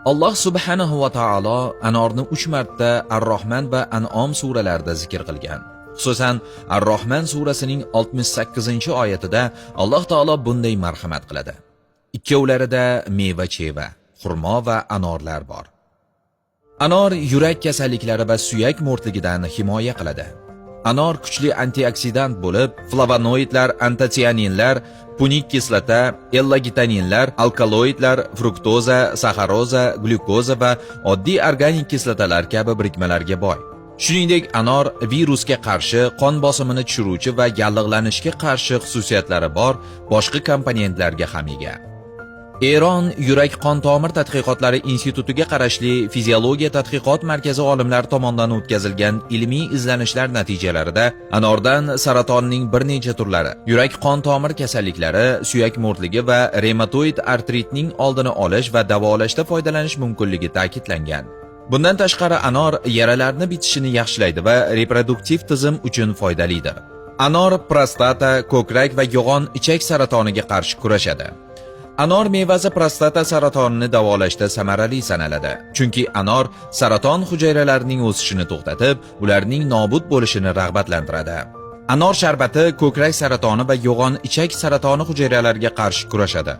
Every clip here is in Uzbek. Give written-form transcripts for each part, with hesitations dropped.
Alloh subhanahu va taolo anorni 3 marta Ar-Rahman va An'om suralarida zikr qilgan. Xususan, Ar-Rahman surasining 68-oyatida Alloh taolo bunday marhamat qiladi. Ikkovlarida meva-cheva, xurmo va anorlar bor. Anor yurak kasalliklari va suyak mo'rtligidan himoya qiladi. Anor kuchli antioksidant bo'lib, flavonoidlar, antosianinlar, punik kislota, ellagitaninlar, alkaloidlar, fruktoza, saxaroza, glyukoza va oddiy organik kislotalar kabi birikmalarga boy. Shuningdek, anor virusga qarshi, qon bosimini tushiruvchi va yallig'lanishga qarshi xususiyatlari bor boshqa komponentlarga ham ega. Eron yurak-qon tomir tadqiqotlari institutiga qarashli fiziologiya tadqiqot markazi olimlari tomonidan o'tkazilgan ilmiy izlanishlar natijalarida anordan saratonning bir necha turlari, yurak-qon tomir kasalliklari, suyak mo'rtligi va reumatoid artritning oldini olish va davolashda foydalanish mumkinligi ta'kidlangan. Bundan tashqari anor yaralarni bitishini yaxshilaydi va reproduktiv tizim uchun foydalidir. Anor prostata, ko'krak va yo'g'on ichak saratoniga qarshi kurashadi. Anor mevasi prostata saratonini davolashda samarali sanaladi. Chunki anor saraton hujayralarining o'sishini to'xtatib, ularning nobud bo'lishini rag'batlantiradi. Anor sharbati ko'krak saratoni va yo'g'on ichak saratoni hujayralariga qarshi kurashadi.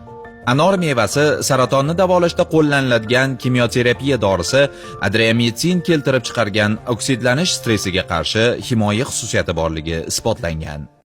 Anor mevasi saratonni davolashda qo'llaniladigan kimyoterapiya dorisi adriamytsin keltirib chiqargan oksidlanish stressiga qarshi himoya xususiyati borligi isbotlangan.